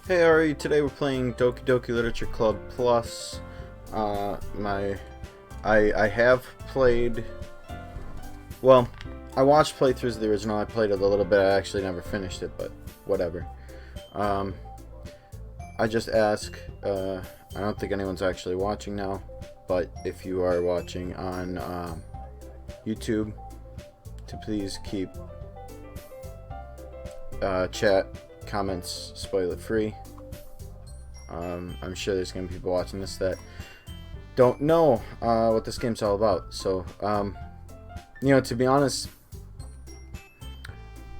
Hey Ari, today we're playing Doki Doki Literature Club Plus. I have played. Well, I watched playthroughs of the original. I played it a little bit. I actually never finished it, but whatever. I just ask. I don't think anyone's actually watching now, but if you are watching on YouTube, to please keep chat, comments, spoiler free. I'm sure there's gonna be people watching this that don't know what this game's all about. So, to be honest,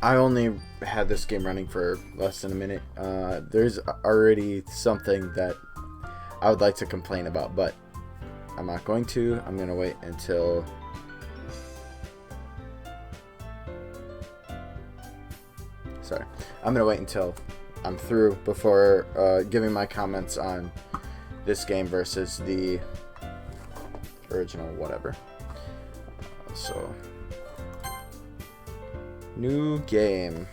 I only had this game running for less than a minute. There's already something that I would like to complain about, but I'm not going to. I'm gonna wait until I'm gonna wait until I'm through before giving my comments on this game versus the original whatever. So, new game.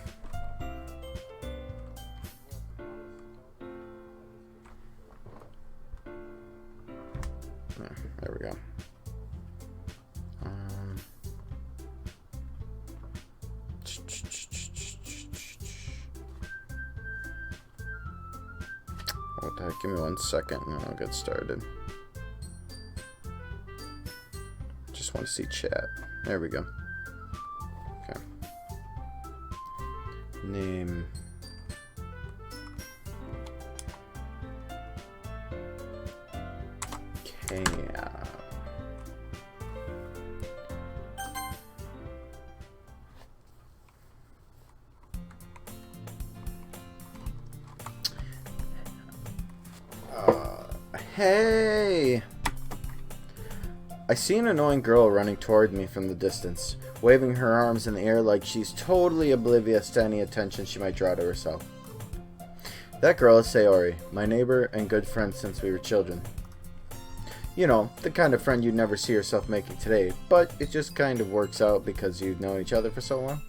There we go. Give me 1 second and I'll get started. Just want to see chat. There we go. Okay. Name. Cam. Hey! I see an annoying girl running toward me from the distance, waving her arms in the air like she's totally oblivious to any attention she might draw to herself. That girl is Sayori, my neighbor and good friend since we were children. You know, the kind of friend you'd never see yourself making today, but it just kind of works out because you've known each other for so long.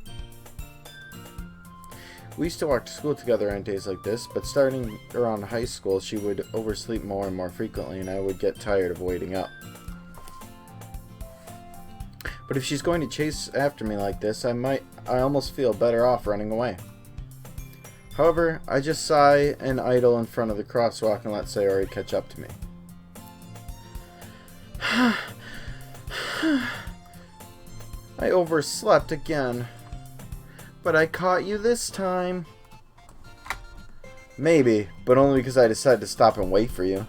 We used to walk to school together on days like this, but starting around high school, she would oversleep more and more frequently, and I would get tired of waiting up. But if she's going to chase after me like this, I almost feel better off running away. However, I just sigh and idle in front of the crosswalk and let Sayori catch up to me. I overslept again. But I caught you this time. Maybe, but only because I decided to stop and wait for you.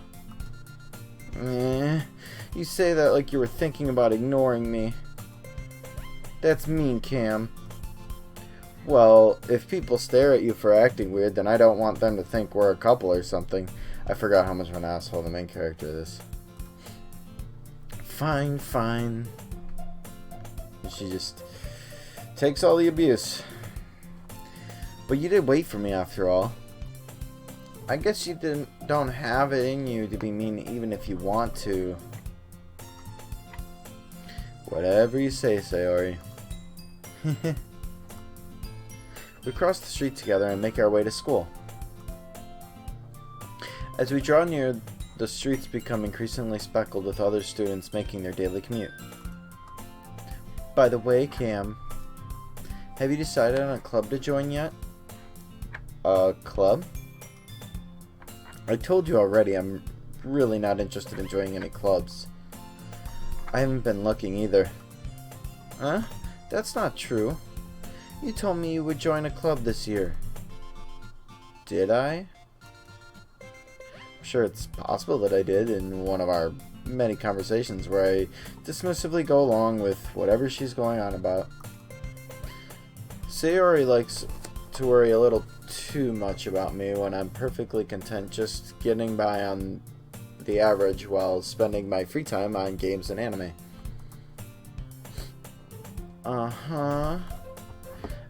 You say that like you were thinking about ignoring me. That's mean, Cam. Well, if people stare at you for acting weird, then I don't want them to think we're a couple or something. I forgot how much of an asshole the main character is. Fine, fine. She just takes all the abuse. But you did wait for me after all. I guess you don't have it in you to be mean even if you want to. Whatever you say, Sayori. We cross the street together and make our way to school. As we draw near, the streets become increasingly speckled with other students making their daily commute. By the way, Cam, have you decided on a club to join yet? A club? I told you already, I'm really not interested in joining any clubs. I haven't been looking either. Huh? That's not true. You told me you would join a club this year. Did I? I'm sure it's possible that I did in one of our many conversations where I dismissively go along with whatever she's going on about. Sayori likes to worry a little too much about me when I'm perfectly content just getting by on the average while spending my free time on games and anime. Uh-huh.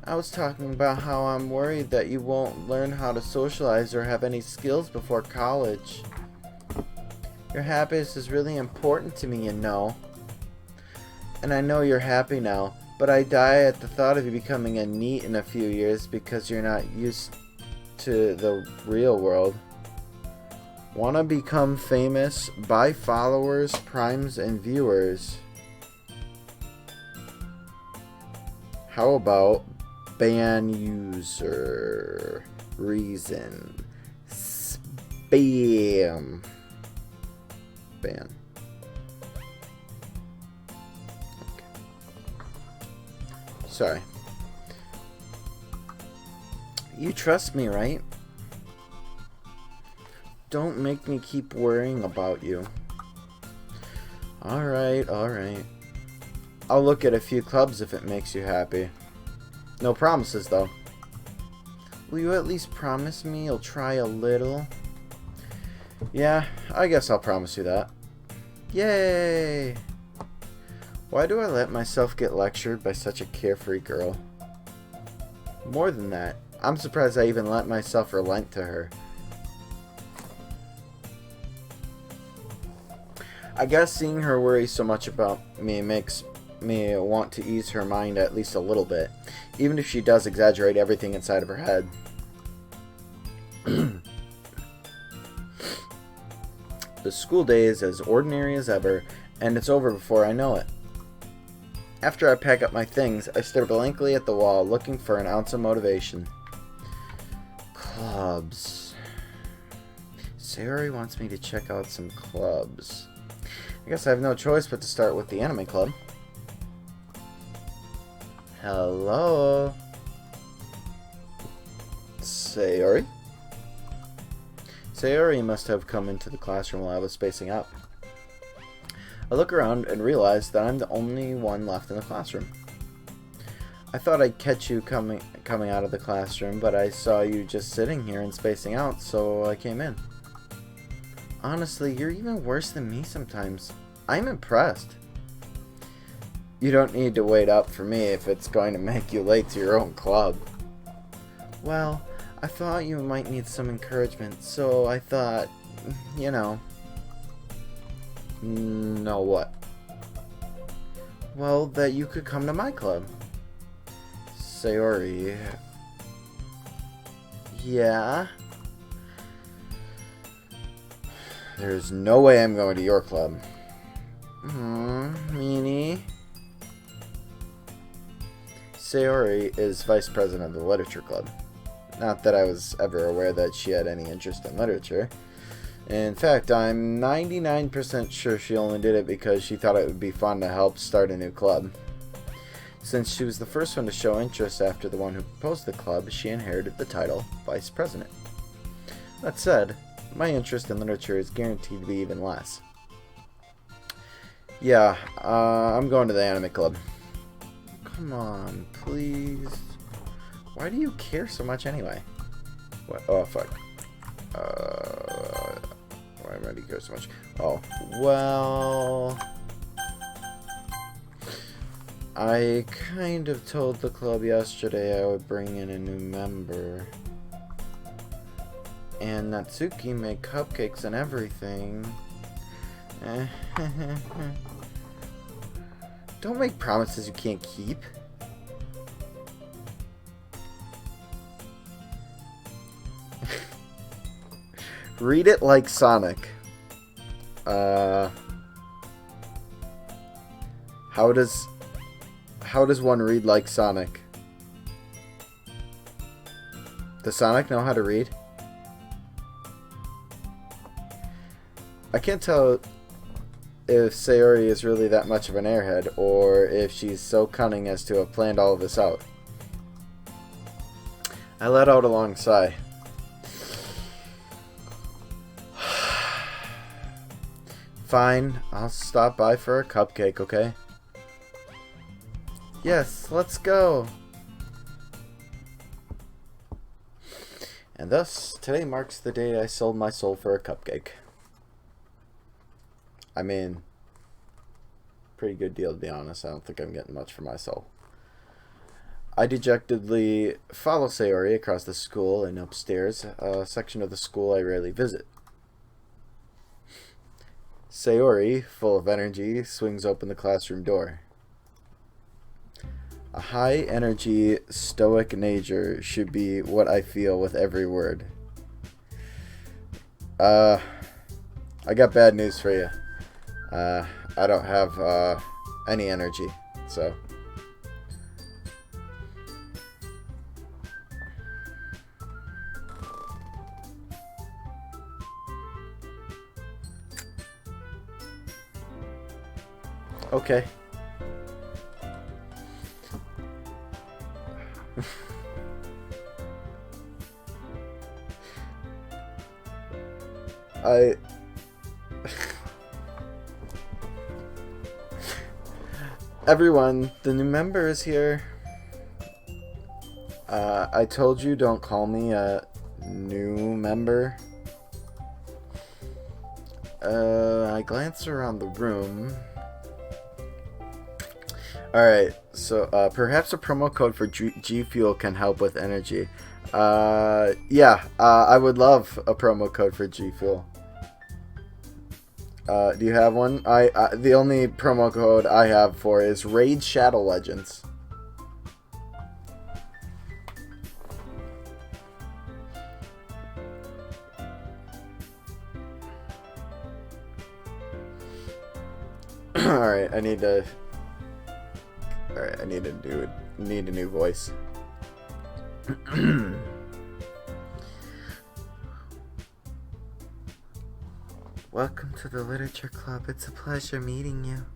I was talking about how I'm worried that you won't learn how to socialize or have any skills before college. Your happiness is really important to me, you know. And I know you're happy now, but I die at the thought of you becoming a NEET in a few years because you're not used to the real world. Wanna become famous? Buy followers, primes, and viewers. How about ban user? Reason. Spam. Ban. Okay. Sorry. You trust me, right? Don't make me keep worrying about you. Alright, alright. I'll look at a few clubs if it makes you happy. No promises, though. Will you at least promise me you'll try a little? Yeah, I guess I'll promise you that. Yay! Why do I let myself get lectured by such a carefree girl? More than that, I'm surprised I even let myself relent to her. I guess seeing her worry so much about me makes me want to ease her mind at least a little bit, even if she does exaggerate everything inside of her head. The school day is as ordinary as ever, and it's over before I know it. After I pack up my things, I stare blankly at the wall, looking for an ounce of motivation. Clubs. Sayori wants me to check out some clubs. I guess I have no choice but to start with the anime club. Hello? Sayori? Sayori must have come into the classroom while I was spacing out. I look around and realize that I'm the only one left in the classroom. I thought I'd catch you coming out of the classroom, but I saw you just sitting here and spacing out, so I came in. Honestly, you're even worse than me sometimes. I'm impressed. You don't need to wait up for me if it's going to make you late to your own club. Well, I thought you might need some encouragement, so I thought, you know. No what? Well, that you could come to my club. Sayori. Yeah? There's no way I'm going to your club. Meanie. Sayori is vice president of the literature club. Not that I was ever aware that she had any interest in literature. In fact, I'm 99% sure she only did it because she thought it would be fun to help start a new club. Since she was the first one to show interest after the one who proposed the club, she inherited the title vice president. That said, my interest in literature is guaranteed to be even less. Yeah, I'm going to the anime club. Come on, please. Why do you care so much anyway? What? Oh, fuck. Why do you care so much? Oh, well... I kind of told the club yesterday I would bring in a new member. And Natsuki made cupcakes and everything. Don't make promises you can't keep. Read it like Sonic. How does one read like Sonic? Does Sonic know how to read? I can't tell if Sayori is really that much of an airhead, or if she's so cunning as to have planned all of this out. I let out a long sigh. Fine, I'll stop by for a cupcake, okay? Yes, let's go! And thus, today marks the day I sold my soul for a cupcake. I mean, pretty good deal to be honest. I don't think I'm getting much for my soul. I dejectedly follow Sayori across the school and upstairs, a section of the school I rarely visit. Sayori, full of energy, swings open the classroom door. A high energy, stoic nature should be what I feel with every word. I got bad news for you. I don't have any energy, so. Okay. Everyone, the new member is here. I told you don't call me a new member. I glance around the room. Alright, so perhaps a promo code for G Fuel can help with energy. Yeah, I would love a promo code for G Fuel. Do you have one? The only promo code I have for is Raid Shadow Legends. Alright, I need to... Alright, I need a new voice. Welcome to the Literature Club. It's a pleasure meeting you.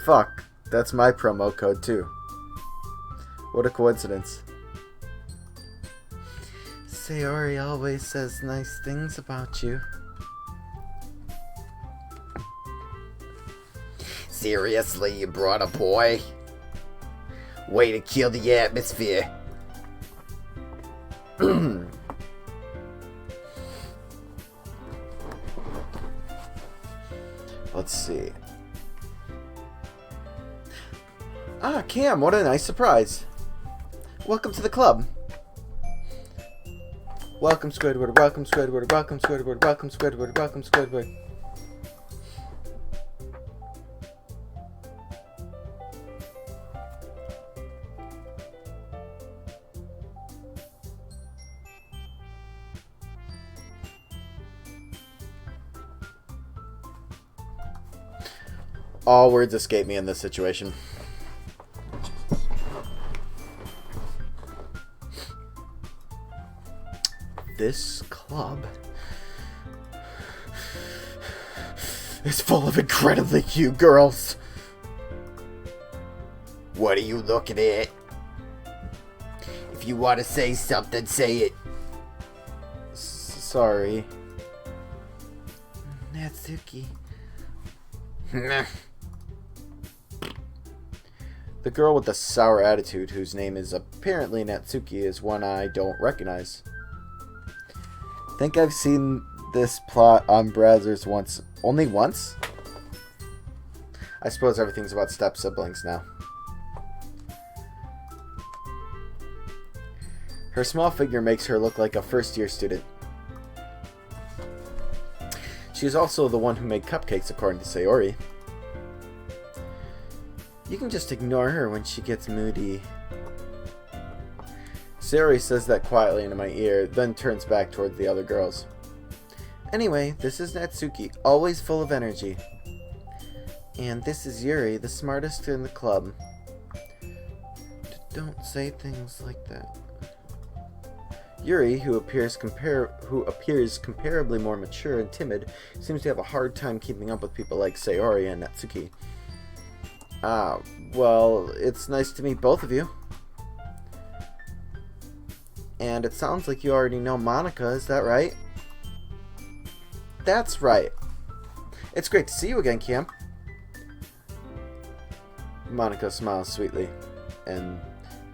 Fuck, that's my promo code too. What a coincidence. Sayori always says nice things about you. Seriously, you brought a boy? Way to kill the atmosphere. Let's see. Ah, Cam, what a nice surprise. Welcome to the club. Welcome, Squidward. Welcome, Squidward. Welcome, Squidward. Welcome, Squidward. Welcome, Squidward. All words escape me in this situation. This club is full of incredibly cute girls. What are you looking at? If you want to say something, say it. Sorry. Natsuki. The girl with the sour attitude, whose name is apparently Natsuki, is one I don't recognize. Think I've seen this plot on Brazzers once. Only once? I suppose everything's about step-siblings now. Her small figure makes her look like a first-year student. She is also the one who made cupcakes, according to Sayori. You can just ignore her when she gets moody. Sayori says that quietly into my ear, then turns back towards the other girls. Anyway, this is Natsuki, always full of energy. And this is Yuri, the smartest in the club. Don't say things like that. Yuri, who appears comparably more mature and timid, seems to have a hard time keeping up with people like Sayori and Natsuki. Well, it's nice to meet both of you. And it sounds like you already know Monica, is that right? That's right. It's great to see you again, Cam. Monica smiles sweetly, and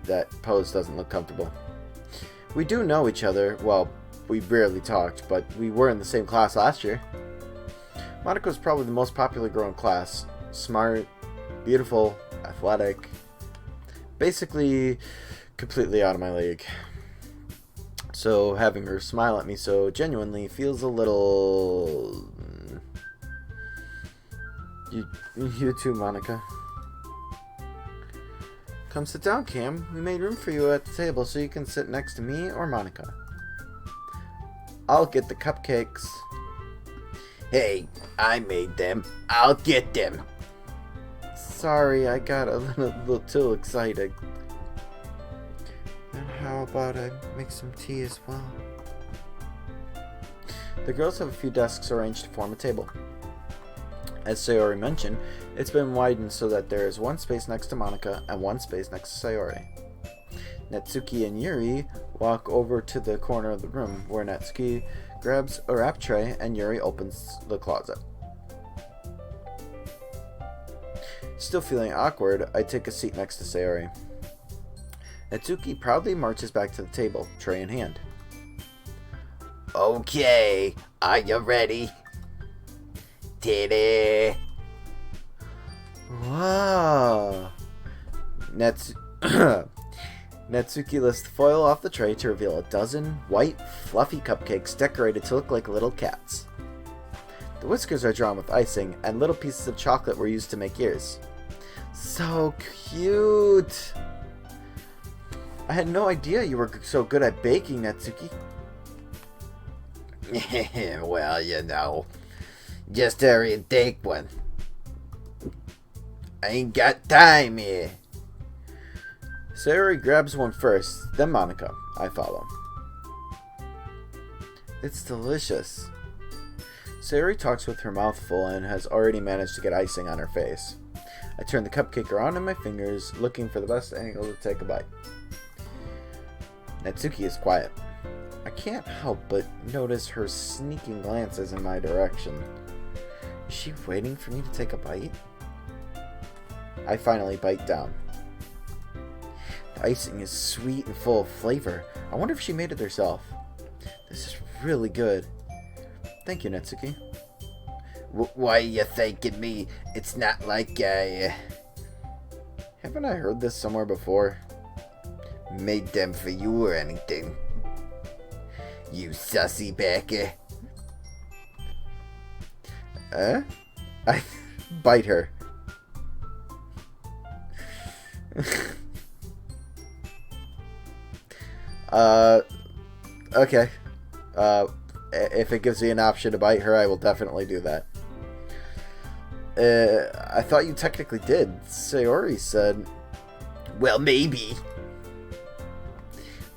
that pose doesn't look comfortable. We do know each other. Well, we rarely talked, but we were in the same class last year. Monica was probably the most popular girl in class. Smart, beautiful, athletic. Basically, completely out of my league. So having her smile at me so genuinely feels a little... You too, Monica. Come sit down, Cam. We made room for you at the table so you can sit next to me or Monica. I'll get the cupcakes. Hey, I made them. I'll get them. Sorry, I got a little too excited. And how about I make some tea as well? The girls have a few desks arranged to form a table. As Sayori mentioned, it's been widened so that there is one space next to Monica and one space next to Sayori. Natsuki and Yuri walk over to the corner of the room, where Natsuki grabs a wrap tray and Yuri opens the closet. Still feeling awkward, I take a seat next to Sayori. Natsuki proudly marches back to the table, tray in hand. Okay, are you ready? Titty. Wow! Natsuki lifts the foil off the tray to reveal a dozen white, fluffy cupcakes decorated to look like little cats. The whiskers are drawn with icing, and little pieces of chocolate were used to make ears. So cute! I had no idea you were so good at baking, Natsuki. Well, you know. Just hurry and take one. I ain't got time here. Sayori grabs one first, then Monica. I follow. It's delicious. Sayori talks with her mouth full and has already managed to get icing on her face. I turn the cupcake around in my fingers, looking for the best angle to take a bite. Natsuki is quiet. I can't help but notice her sneaking glances in my direction. Is she waiting for me to take a bite? I finally bite down. The icing is sweet and full of flavor. I wonder if she made it herself. This is really good. Thank you, Natsuki. Why are you thanking me? It's not like I... Haven't I heard this somewhere before? Made them for you or anything. You sussy backer. I bite her. Okay. If it gives me an option to bite her, I will definitely do that. I thought you technically did. Sayori said... Well, maybe.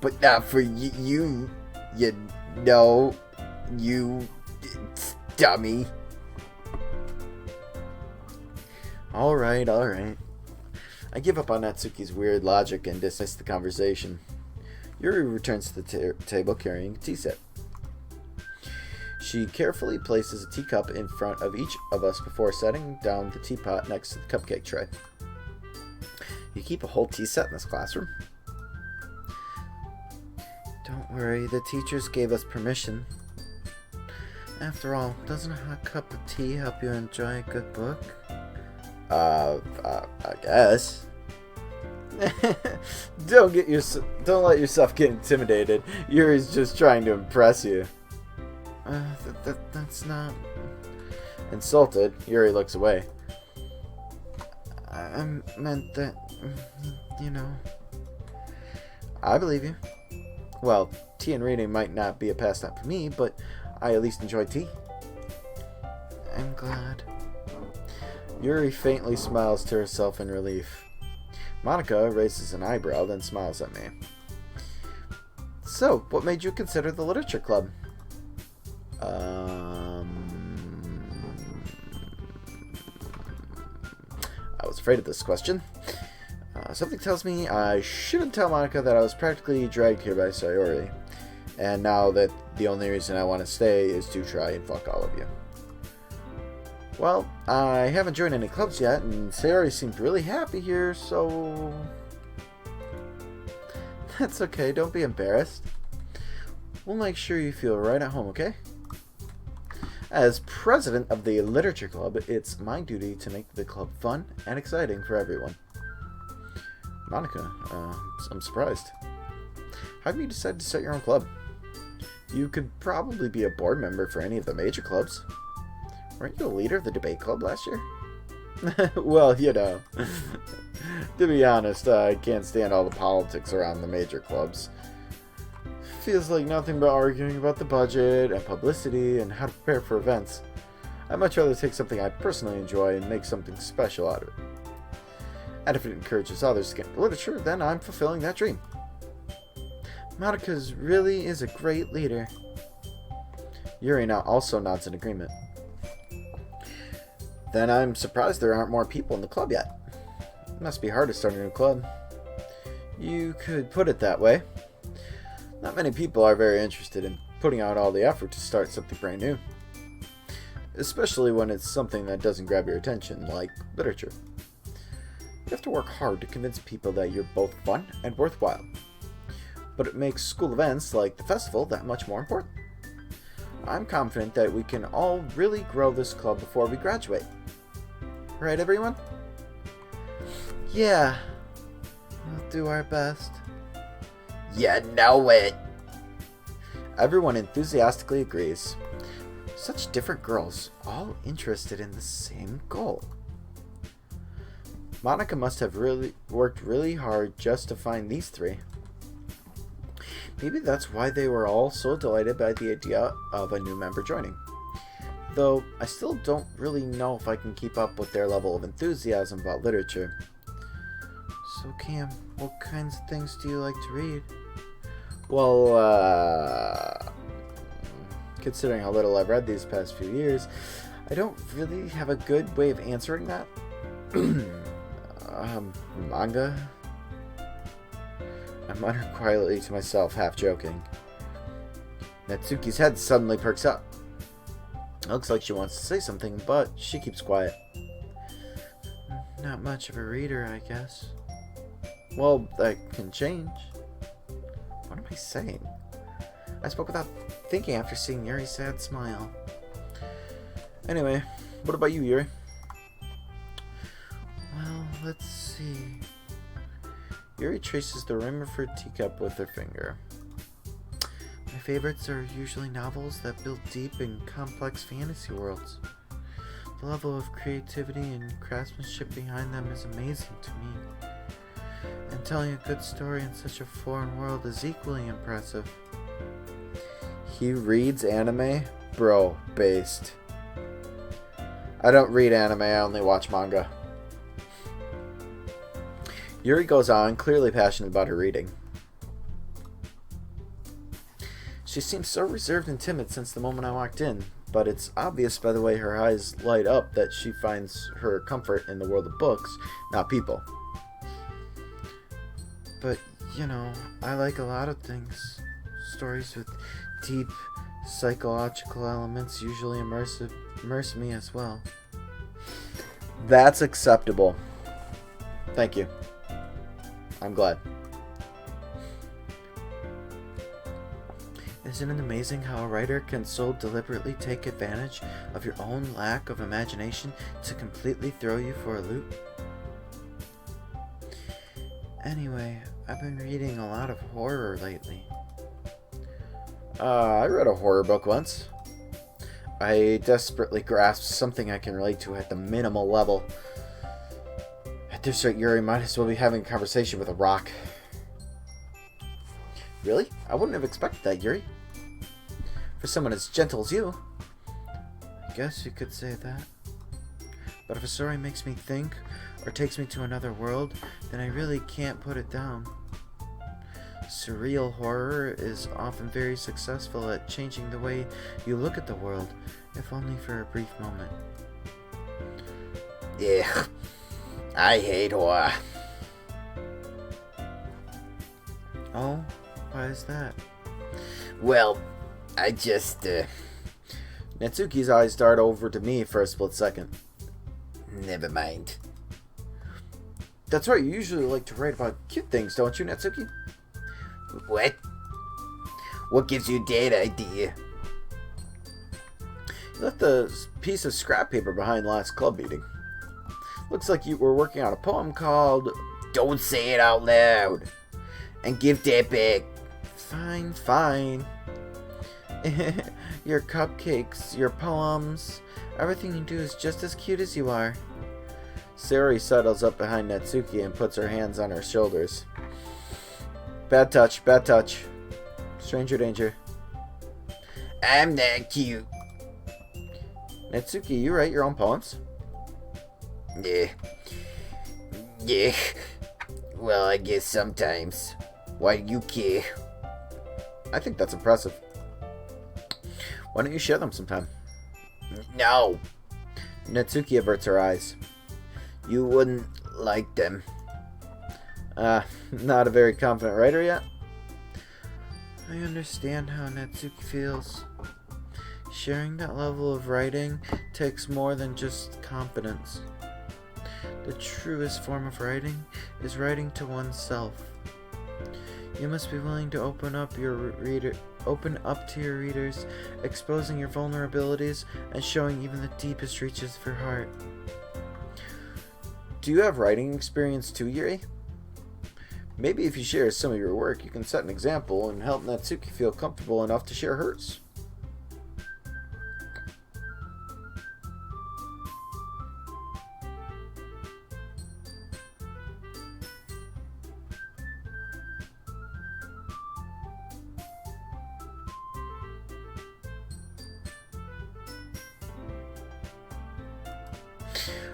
But not for you know, you dummy. Alright. I give up on Natsuki's weird logic and dismiss the conversation. Yuri returns to the table carrying a tea set. She carefully places a teacup in front of each of us before setting down the teapot next to the cupcake tray. You keep a whole tea set in this classroom? Don't worry, the teachers gave us permission. After all, doesn't a hot cup of tea help you enjoy a good book? I guess. Don't let yourself get intimidated. Yuri's just trying to impress you. That's not... Insulted, Yuri looks away. I meant that, you know... I believe you. Well, tea and reading might not be a pastime for me, but I at least enjoy tea. I'm glad. Yuri faintly smiles to herself in relief. Monica raises an eyebrow, then smiles at me. So, what made you consider the literature club? I was afraid of this question. Something tells me I shouldn't tell Monica that I was practically dragged here by Sayori, and now that the only reason I want to stay is to try and fuck all of you. Well, I haven't joined any clubs yet, and Sayori seemed really happy here, so... That's okay, don't be embarrassed. We'll make sure you feel right at home, okay? As president of the literature club, it's my duty to make the club fun and exciting for everyone. Monica, I'm surprised. How come you decided to start your own club? You could probably be a board member for any of the major clubs. Weren't you a leader of the debate club last year? Well, you know. To be honest, I can't stand all the politics around the major clubs. Feels like nothing but arguing about the budget and publicity and how to prepare for events. I'd much rather take something I personally enjoy and make something special out of it. And if it encourages others to get into literature, then I'm fulfilling that dream. Monica really is a great leader. Yuri now also nods in agreement. Then I'm surprised there aren't more people in the club yet. It must be hard to start a new club. You could put it that way. Not many people are very interested in putting out all the effort to start something brand new. Especially when it's something that doesn't grab your attention, like literature. You have to work hard to convince people that you're both fun and worthwhile. But it makes school events like the festival that much more important. I'm confident that we can all really grow this club before we graduate. Right, everyone? Yeah. We'll do our best. You know it. Everyone enthusiastically agrees. Such different girls, all interested in the same goal. Monica must have worked really hard just to find these three. Maybe that's why they were all so delighted by the idea of a new member joining. Though I still don't really know if I can keep up with their level of enthusiasm about literature. So Cam, what kinds of things do you like to read? Well, considering how little I've read these past few years, I don't really have a good way of answering that. Manga? I muttered quietly to myself, half joking. Natsuki's head suddenly perks up. It looks like she wants to say something, but she keeps quiet. Not much of a reader, I guess. Well, that can change. What am I saying? I spoke without thinking after seeing Yuri's sad smile. Anyway, what about you, Yuri? Well, let's see. Yuri traces the rim of her teacup with her finger. My favorites are usually novels that build deep and complex fantasy worlds. The level of creativity and craftsmanship behind them is amazing to me. And telling a good story in such a foreign world is equally impressive. He reads anime? Bro, based. I don't read anime, I only watch manga. Yuri goes on, clearly passionate about her reading. She seems so reserved and timid since the moment I walked in, but it's obvious by the way her eyes light up that she finds her comfort in the world of books, not people. But, you know, I like a lot of things. Stories with deep psychological elements usually immerse me as well. That's acceptable. Thank you. I'm glad. Isn't it amazing how a writer can so deliberately take advantage of your own lack of imagination to completely throw you for a loop? Anyway, I've been reading a lot of horror lately. I read a horror book once. I desperately grasped something I can relate to at the minimal level. At this rate, Yuri might as well be having a conversation with a rock. Really? I wouldn't have expected that, Yuri. For someone as gentle as you. I guess you could say that. But if a story makes me think, or takes me to another world, then I really can't put it down. Surreal horror is often very successful at changing the way you look at the world, if only for a brief moment. Yeah, I hate horror. Oh, why is that? Well, I just, Natsuki's eyes dart over to me for a split second. Never mind. That's right, you usually like to write about cute things, don't you, Natsuki? What? What gives you that idea? You left a piece of scrap paper behind last club meeting. Looks like you were working on a poem called... Don't say it out loud. And give that back. Fine, fine. Your cupcakes, your poems, everything you do is just as cute as you are. Sayori settles up behind Natsuki and puts her hands on her shoulders. Bad touch, bad touch. Stranger danger. I'm that cute. Natsuki, you write your own poems? Yeah. Yeah. Well, I guess sometimes. Why do you care? I think that's impressive. Why don't you share them sometime? No. Natsuki averts her eyes. You wouldn't like them. Not a very confident writer yet? I understand how Natsuki feels. Sharing that level of writing takes more than just confidence. The truest form of writing is writing to oneself. You must be willing to open up to your readers, exposing your vulnerabilities and showing even the deepest reaches of your heart. Do you have writing experience too, Yuri? Maybe if you share some of your work, you can set an example and help Natsuki feel comfortable enough to share hers.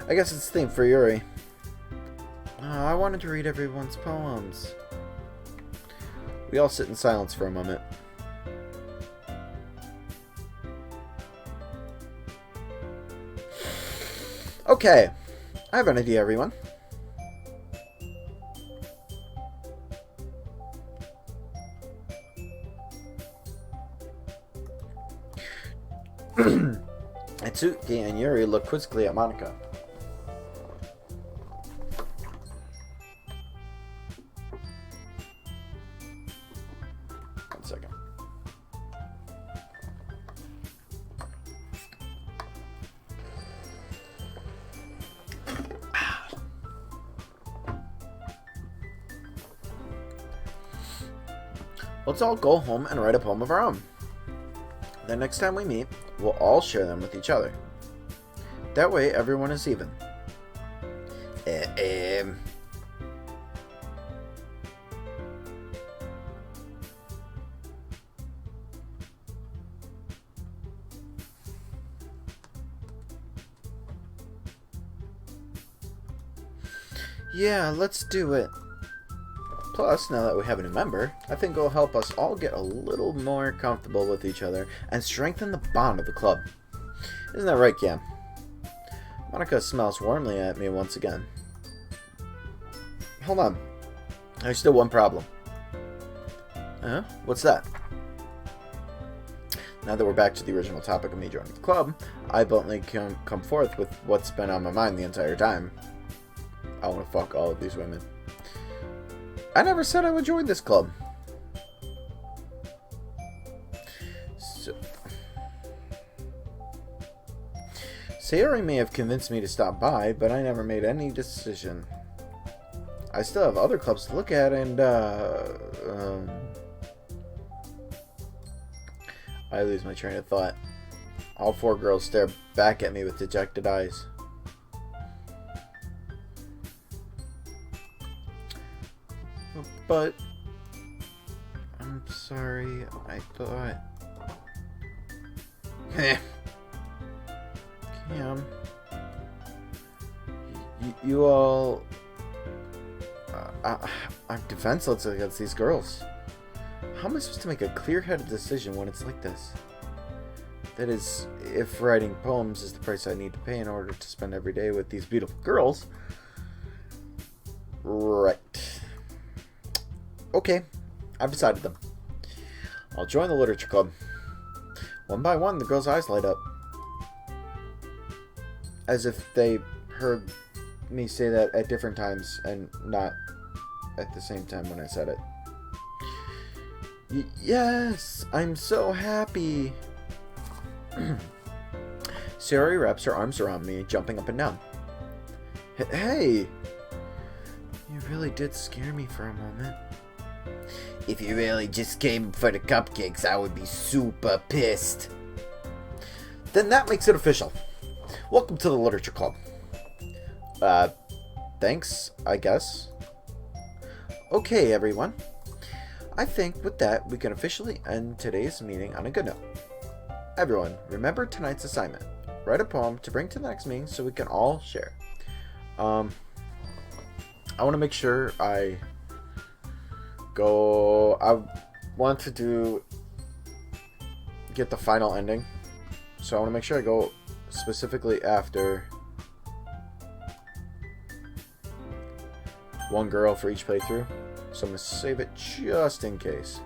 I guess it's the theme for Yuri. I wanted to read everyone's poems. We all sit in silence for a moment. Okay, I have an idea, everyone. Natsuki and Yuri look quizzically at Monica. One second. Let's all go home and write a poem of our own. The next time we meet, we'll all share them with each other. That way, everyone is even. Yeah, let's do it. Plus, now that we have a new member, I think it'll help us all get a little more comfortable with each other and strengthen the bond of the club. Isn't that right, Cam? Monica smiles warmly at me once again. Hold on. There's still one problem. What's that? Now that we're back to the original topic of me joining the club, I bluntly come forth with what's been on my mind the entire time. I want to fuck all of these women. I never said I would join this club. So, Sayori may have convinced me to stop by, but I never made any decision. I still have other clubs to look at, and I lose my train of thought. All four girls stare back at me with dejected eyes. But I'm sorry, I thought. Cam, you all. I'm defenseless against these girls. How am I supposed to make a clear-headed decision when it's like this? That is, if writing poems is the price I need to pay in order to spend every day with these beautiful girls. Right. Okay, I've decided them. I'll join the literature club. One by one, the girls' eyes light up. As if they heard me say that at different times and not at the same time when I said it. Yes, I'm so happy. Sayori wraps her arms around me, jumping up and down. Hey! You really did scare me for a moment. If you really just came for the cupcakes, I would be super pissed. Then that makes it official. Welcome to the Literature Club. Thanks, I guess. Okay, everyone. I think with that, we can officially end today's meeting on a good note. Everyone, remember tonight's assignment. Write a poem to bring to the next meeting so we can all share. I want to make sure I want to get the final ending. So I want to make sure I go specifically after one girl for each playthrough. So I'm going to save it just in case.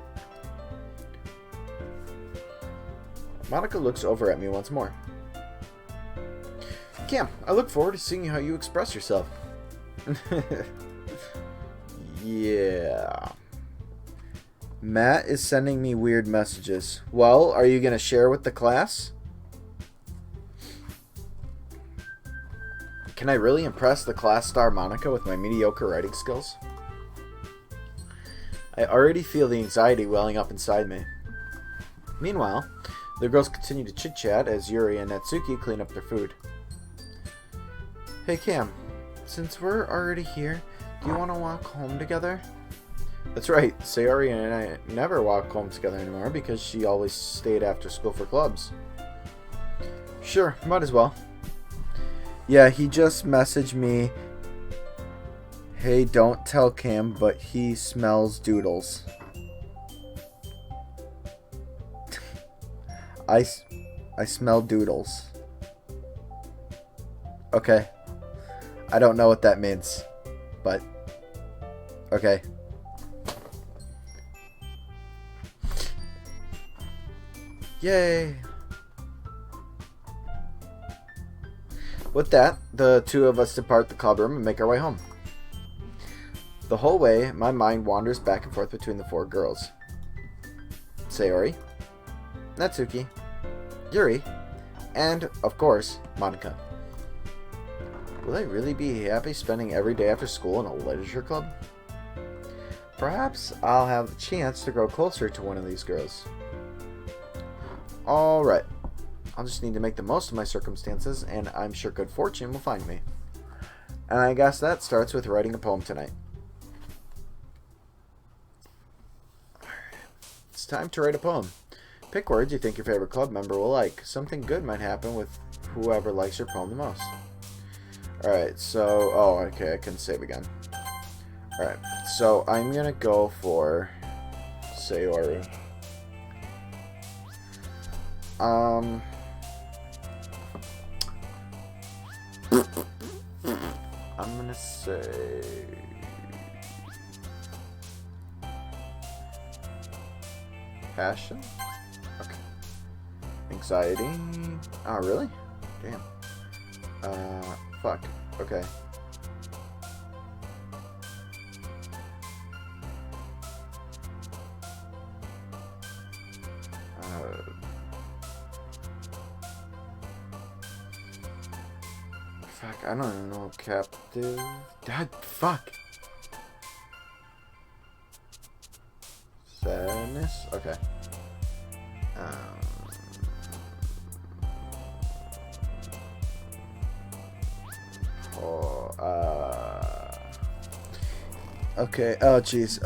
Monica looks over at me once more. Cam, I look forward to seeing how you express yourself. Yeah. Matt is sending me weird messages. Well, are you going to share with the class? Can I really impress the class star Monica with my mediocre writing skills? I already feel the anxiety welling up inside me. Meanwhile, the girls continue to chit-chat as Yuri and Natsuki clean up their food. Hey Cam, since we're already here, do you want to walk home together? That's right, Sayori and I never walk home together anymore because she always stayed after school for clubs. Sure, might as well. Yeah, he just messaged me, hey, don't tell Cam, but he smells doodles. I smell doodles. Okay. I don't know what that means, but okay. Yay! With that, the two of us depart the club room and make our way home. The whole way, my mind wanders back and forth between the four girls. Sayori, Natsuki, Yuri, and, of course, Monica. Will I really be happy spending every day after school in a literature club? Perhaps I'll have the chance to grow closer to one of these girls. Alright. I'll just need to make the most of my circumstances, and I'm sure good fortune will find me. And I guess that starts with writing a poem tonight. It's time to write a poem. Pick words you think your favorite club member will like. Something good might happen with whoever likes your poem the most. Alright, so... Oh, okay, I can save again. Alright, so I'm gonna go for Sayori. I'm gonna say... Passion? Okay. Anxiety? Oh, really? Damn. Fuck. Okay. Fuck, I don't even know. Captive... Dad, fuck! Sadness? Okay. Okay, oh jeez.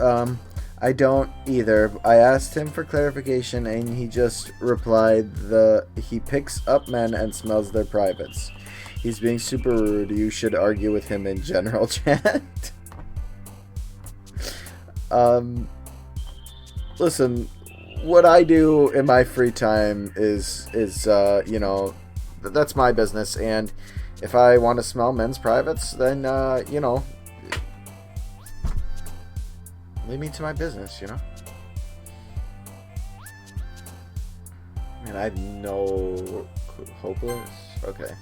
I don't either. I asked him for clarification and he just replied he picks up men and smells their privates. He's being super rude. You should argue with him in general chat. Listen, what I do in my free time is you know, that's my business, and if I want to smell men's privates, then you know, leave me to my business, you know. And I have no hopeless. Okay.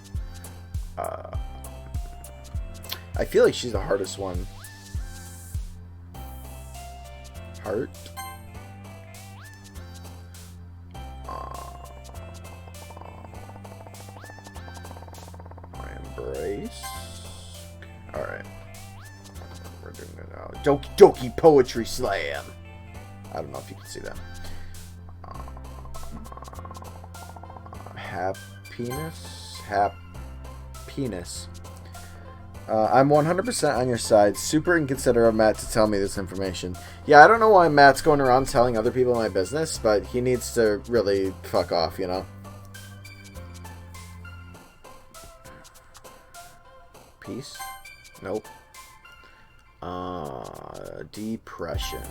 I feel like she's the hardest one. Heart. Embrace. All right. We're doing it now. Doki Doki Poetry Slam. I don't know if you can see that. Happiness. Happiness. I'm 100% on your side. Super inconsiderate of Matt to tell me this information. Yeah, I don't know why Matt's going around telling other people my business, but he needs to really fuck off, you know? Peace? Nope. Depression.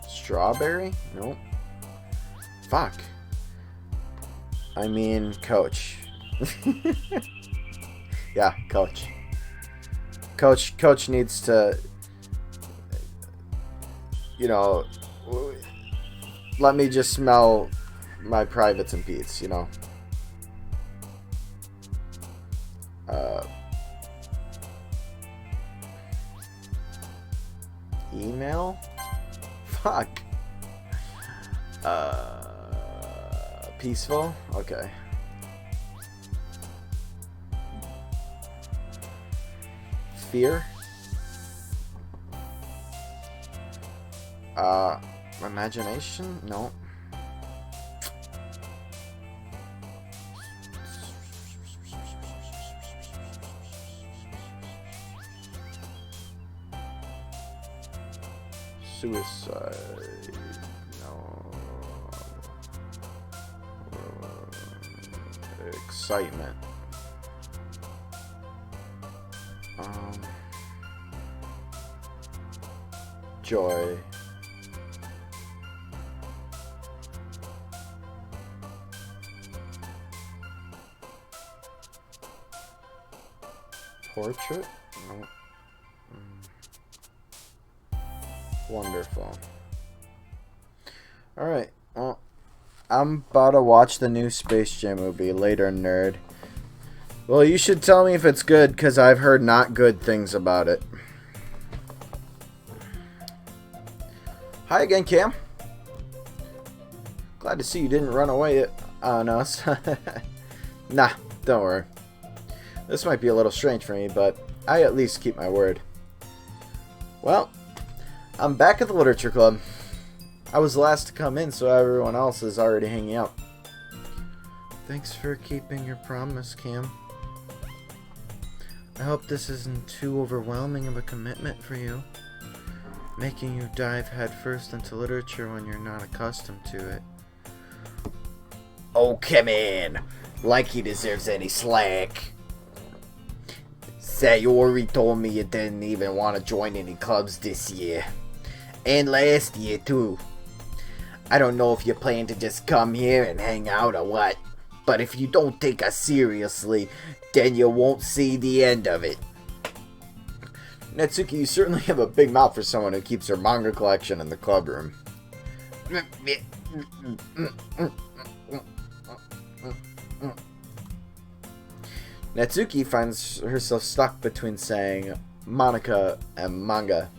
Strawberry? Nope. Fuck. I mean, coach. Yeah, coach. Coach needs to, you know, let me just smell my privates and Pete's, you know. Email? Fuck. Peaceful? Okay. Fear? Imagination? No. Suicide? No. Excitement? Joy? Portrait? No. Wonderful. Alright, well, I'm about to watch the new Space Jam movie later, nerd. Well, you should tell me if it's good, because I've heard not good things about it. Hi again, Cam. Glad to see you didn't run away on us. Nah, don't worry. This might be a little strange for me, but I at least keep my word. Well, I'm back at the Literature Club. I was the last to come in, so everyone else is already hanging out. Thanks for keeping your promise, Cam. I hope this isn't too overwhelming of a commitment for you, making you dive headfirst into literature when you're not accustomed to it. Oh, come in. Like he deserves any slack. Sayori told me you didn't even want to join any clubs this year. And last year, too. I don't know if you plan to just come here and hang out or what, but if you don't take us seriously, then you won't see the end of it. Natsuki, you certainly have a big mouth for someone who keeps her manga collection in the club room. Natsuki finds herself stuck between saying Monica and manga.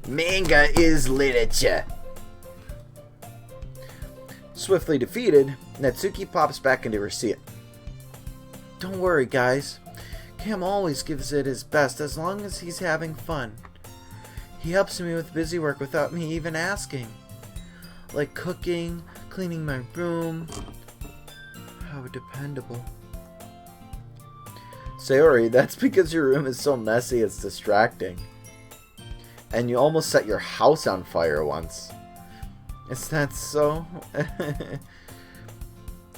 Manga is literature. Swiftly defeated, Natsuki pops back into her seat. Don't worry, guys. Cam always gives it his best as long as he's having fun. He helps me with busy work without me even asking. Like cooking, cleaning my room. How dependable. Sayori, that's because your room is so messy it's distracting. And you almost set your house on fire once. Is that so?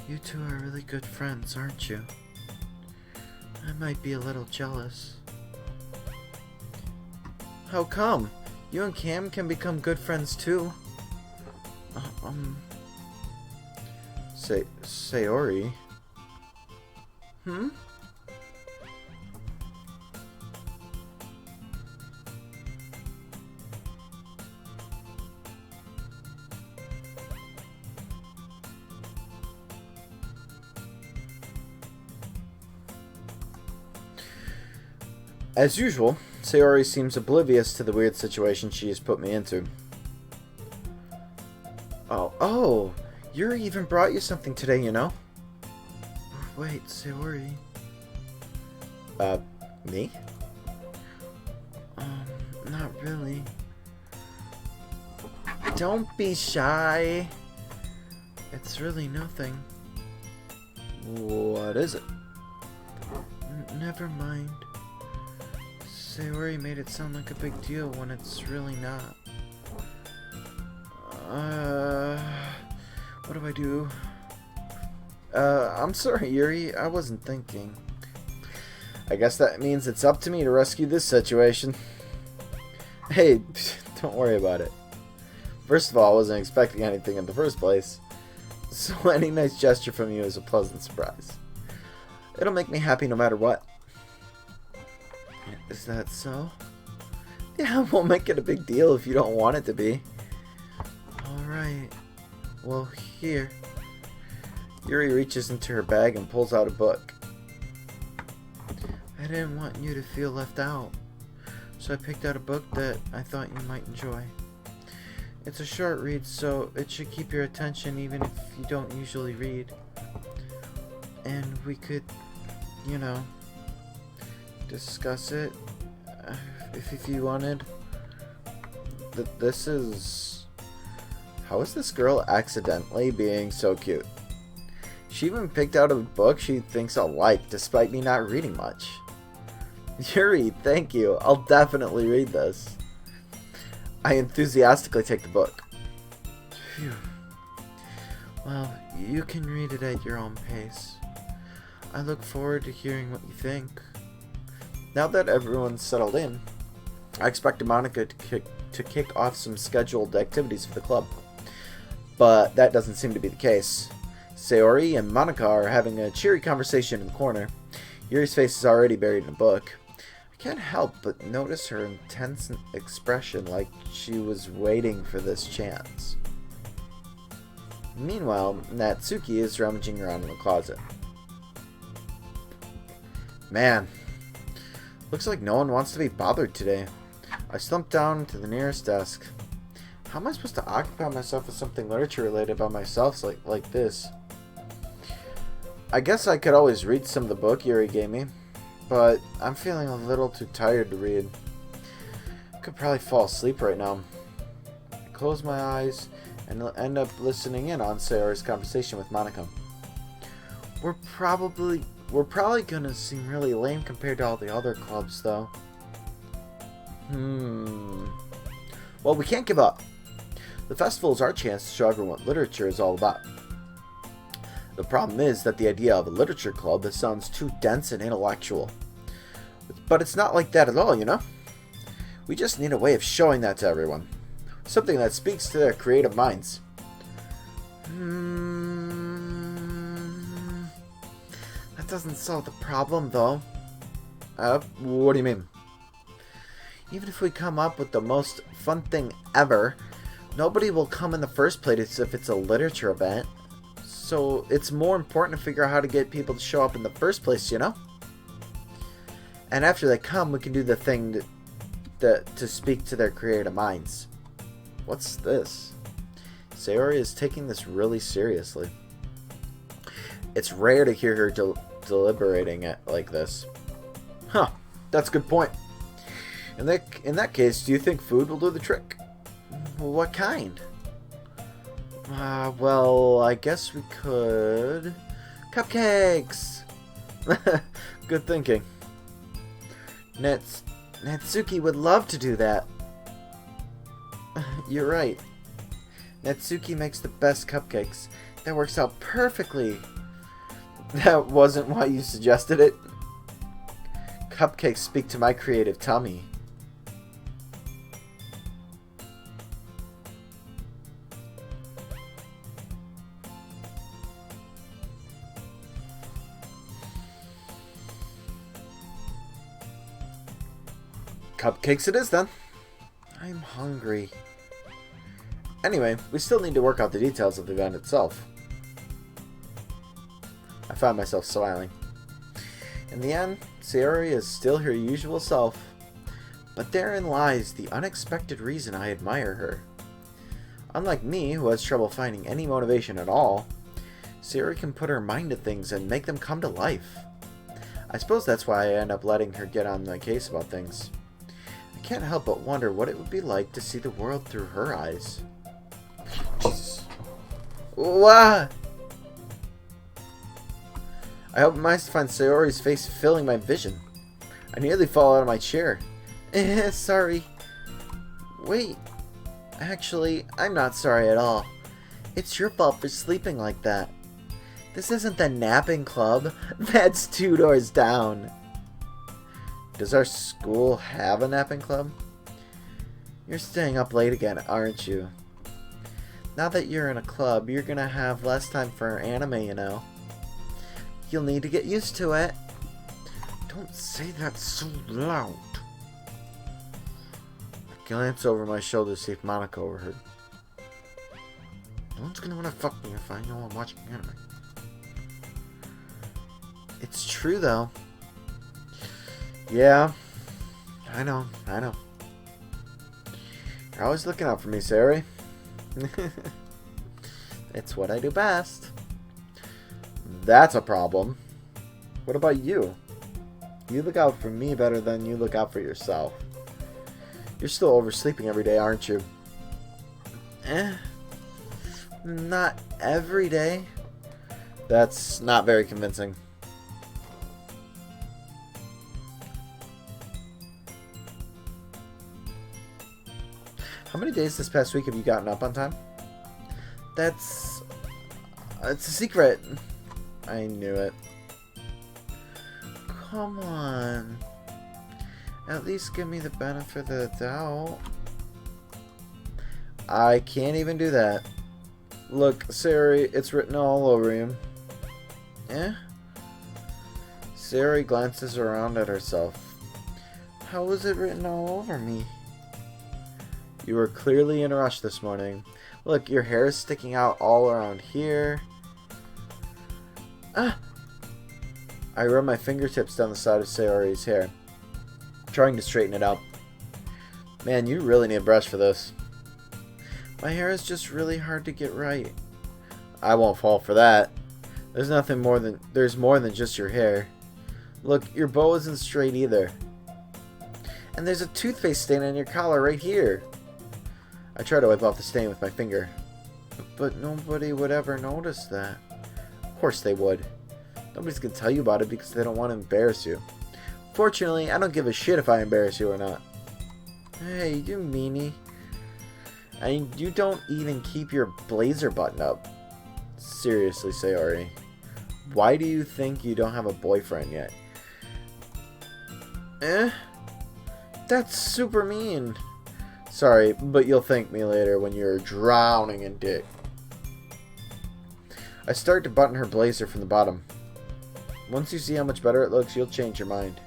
You two are really good friends, aren't you? I might be a little jealous. How come? You and Cam can become good friends too. Sayori? Hmm? As usual, Sayori seems oblivious to the weird situation she has put me into. Oh, Yuri even brought you something today, you know? Wait, Sayori. Me? really. Don't be shy. It's really nothing. What is it? Never mind. Sayori made it sound like a big deal when it's really not. What do I do? I'm sorry, Yuri. I wasn't thinking. I guess that means it's up to me to rescue this situation. Hey, don't worry about it. First of all, I wasn't expecting anything in the first place. So any nice gesture from you is a pleasant surprise. It'll make me happy no matter what. Is that so? Yeah, we'll make it a big deal if you don't want it to be. Alright. Well, here. Yuri reaches into her bag and pulls out a book. I didn't want you to feel left out, so I picked out a book that I thought you might enjoy. It's a short read, so it should keep your attention even if you don't usually read. And we could, you know, discuss it if you wanted. This is... How is this girl accidentally being so cute? She even picked out a book she thinks I'll like, despite me not reading much. Yuri, thank you. I'll definitely read this. I enthusiastically take the book. Phew. Well, you can read it at your own pace. I look forward to hearing what you think. Now that everyone's settled in, I expected Monica to kick off some scheduled activities for the club. But that doesn't seem to be the case. Sayori and Monica are having a cheery conversation in the corner. Yuri's face is already buried in a book. I can't help but notice her intense expression, like she was waiting for this chance. Meanwhile, Natsuki is rummaging around in the closet. Man, looks like no one wants to be bothered today. I slumped down to the nearest desk. How am I supposed to occupy myself with something literature related by myself like this? I guess I could always read some of the book Yuri gave me, but I'm feeling a little too tired to read. I could probably fall asleep right now. I close my eyes and end up listening in on Sayori's conversation with Monica. We're probably gonna seem really lame compared to all the other clubs, though. Well, we can't give up. The festival is our chance to show everyone what literature is all about. The problem is that the idea of a literature club sounds too dense and intellectual. But it's not like that at all, you know? We just need a way of showing that to everyone. Something that speaks to their creative minds. That doesn't solve the problem, though. What do you mean? Even if we come up with the most fun thing ever, nobody will come in the first place if it's a literature event. So it's more important to figure out how to get people to show up in the first place, you know? And after they come, we can do the thing to speak to their creative minds. What's this? Sayori is taking this really seriously. It's rare to hear her deliberating it like this. Huh, that's a good point. In that case, do you think food will do the trick? What kind? Well, I guess we could... Cupcakes! Good thinking. Natsuki would love to do that. You're right. Natsuki makes the best cupcakes. That works out perfectly. That wasn't why you suggested it. Cupcakes speak to my creative tummy. Cupcakes it is, then. I'm hungry. Anyway, we still need to work out the details of the event itself. I found myself smiling. In the end, Sayori is still her usual self, but therein lies the unexpected reason I admire her. Unlike me, who has trouble finding any motivation at all, Sayori can put her mind to things and make them come to life. I suppose that's why I end up letting her get on my case about things. I can't help but wonder what it would be like to see the world through her eyes. Jesus. What? I opened my eyes to find Sayori's face filling my vision. I nearly fall out of my chair. Sorry. Wait. Actually, I'm not sorry at all. It's your fault for sleeping like that. This isn't the napping club. That's 2 doors down. Does our school have a napping club? You're staying up late again, aren't you? Now that you're in a club, you're gonna have less time for anime, you know. You'll need to get used to it. Don't say that so loud. I glance over my shoulder to see if Monica overheard. No one's gonna wanna fuck me if I know I'm watching anime. It's true, though. Yeah. I know. You're always looking out for me, Sayori. It's what I do best. That's a problem. What about you? You look out for me better than you look out for yourself. You're still oversleeping every day, aren't you? Not every day. That's not very convincing. How many days this past week have you gotten up on time? It's a secret. I knew it. Come on. At least give me the benefit of the doubt. I can't even do that. Look, Sayori, it's written all over you. Sayori glances around at herself. How was it written all over me? You were clearly in a rush this morning. Look, your hair is sticking out all around here. I run my fingertips down the side of Sayori's hair, trying to straighten it out. Man, you really need a brush for this. My hair is just really hard to get right. I won't fall for that. There's more than just your hair. Look, your bow isn't straight either. And there's a toothpaste stain on your collar right here. I try to wipe off the stain with my finger. But nobody would ever notice that. Of course they would. Nobody's gonna tell you about it because they don't want to embarrass you. Fortunately, I don't give a shit if I embarrass you or not. Hey, you meanie. And you don't even keep your blazer buttoned up. Seriously, Sayori. Why do you think you don't have a boyfriend yet? That's super mean. Sorry, but you'll thank me later when you're drowning in dick. I start to button her blazer from the bottom. Once you see how much better it looks, you'll change your mind.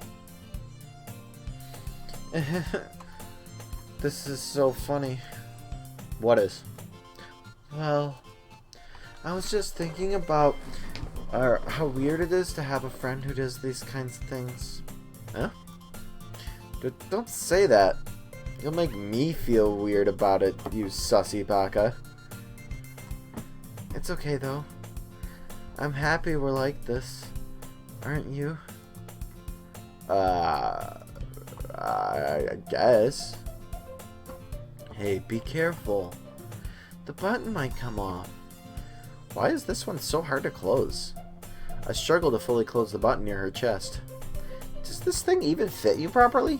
This is so funny. What is? Well, I was just thinking about how weird it is to have a friend who does these kinds of things. Huh? Don't say that. You'll make me feel weird about it, you sussy baka. It's okay, though. I'm happy we're like this. Aren't you? I guess. Hey, be careful. The button might come off. Why is this one so hard to close? I struggle to fully close the button near her chest. Does this thing even fit you properly?